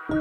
Hi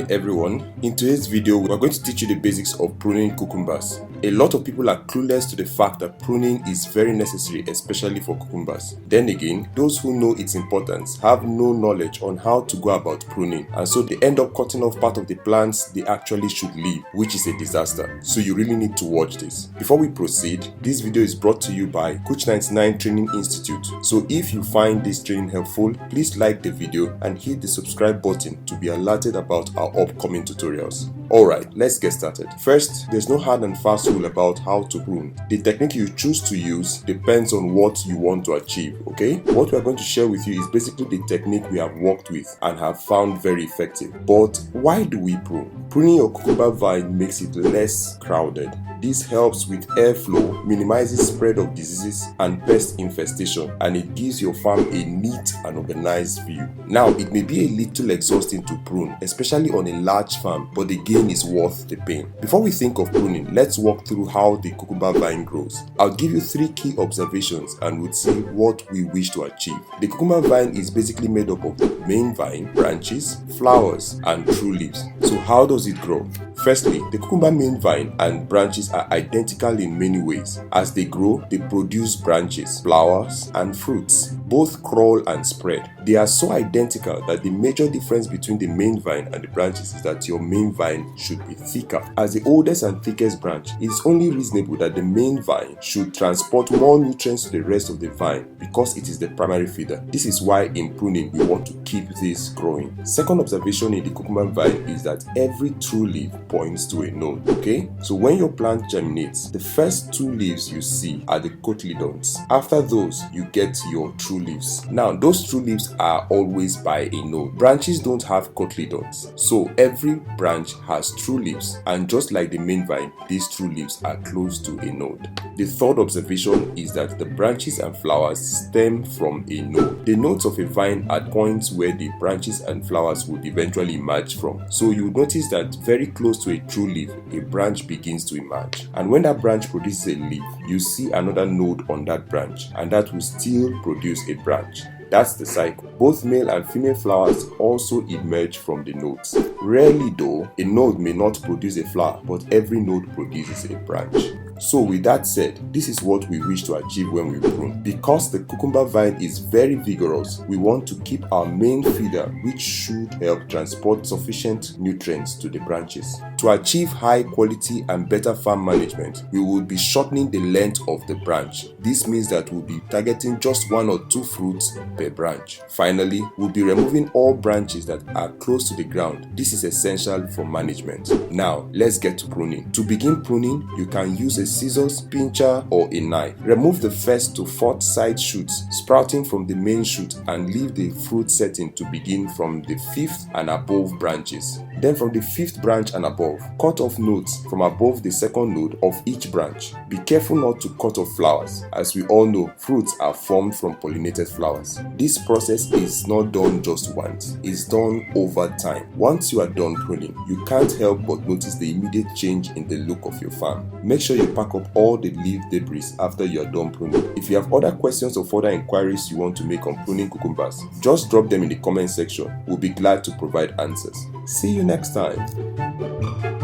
everyone, in today's video we are going to teach you the basics of pruning cucumbers. A lot of people are clueless to the fact that pruning is very necessary, especially for cucumbers. Then again, those who know its importance have no knowledge on how to go about pruning, and so they end up cutting off part of the plants they actually should leave, which is a disaster. So you really need to watch this. Before we proceed, this video is brought to you by Kuch-99 Training Institute. So if you find this training helpful, please like the video and hit the subscribe button to be alerted about our upcoming tutorials. Alright, let's get started. First, there's no hard and fast rule about how to prune. The technique you choose to use depends on what you want to achieve, okay? What we are going to share with you is basically the technique we have worked with and have found very effective. But why do we prune? Pruning your cucumber vine makes it less crowded. This helps with airflow, minimizes spread of diseases and pest infestation, and it gives your farm a neat and organized view. Now, it may be a little exhausting to prune, especially on a large farm, but the gain is worth the pain. Before we think of pruning, let's walk through how the cucumber vine grows. I'll give you 3 key observations and we'll see what we wish to achieve. The cucumber vine is basically made up of the main vine, branches, flowers, and true leaves. So how does it grow? Firstly, the cucumber main vine and branches are identical in many ways. As they grow, they produce branches, flowers, and fruits. Both crawl and spread. They are so identical that the major difference between the main vine and the branches is that your main vine should be thicker. As the oldest and thickest branch, it is only reasonable that the main vine should transport more nutrients to the rest of the vine because it is the primary feeder. This is why in pruning we want to keep this growing. Second observation in the cucumber vine is that every true leaf points to a node, okay? So when your plant germinates, the first 2 leaves you see are the cotyledons. After those, you get your true leaves. Now, those true leaves are always by a node. Branches don't have cotyledons, so every branch has true leaves, and just like the main vine, these true leaves are close to a node. The third observation is that the branches and flowers stem from a node. The nodes of a vine are points where the branches and flowers would eventually emerge from. So you notice that very close to a true leaf, a branch begins to emerge. And when that branch produces a leaf, you see another node on that branch, and that will still produce a branch. That's the cycle. Both male and female flowers also emerge from the nodes. Rarely though, a node may not produce a flower, but every node produces a branch. So with that said, this is what we wish to achieve when we prune. Because the cucumber vine is very vigorous, we want to keep our main feeder, which should help transport sufficient nutrients to the branches. To achieve high quality and better farm management, we will be shortening the length of the branch. This means that we'll be targeting just 1 or 2 fruits per branch. Finally, we'll be removing all branches that are close to the ground. This is essential for management. Now, let's get to pruning. To begin pruning, you can use a scissors, pincher, or a knife. Remove the 1st to 4th side shoots sprouting from the main shoot and leave the fruit setting to begin from the 5th and above branches. Then from the 5th branch and above, cut off nodes from above the 2nd node of each branch. Be careful not to cut off flowers. As we all know, fruits are formed from pollinated flowers. This process is not done just once, it's done over time. Once you are done pruning, you can't help but notice the immediate change in the look of your farm. Make sure you pack up all the leaf debris after you are done pruning. If you have other questions or further inquiries you want to make on pruning cucumbers, just drop them in the comment section. We'll be glad to provide answers. See you next time.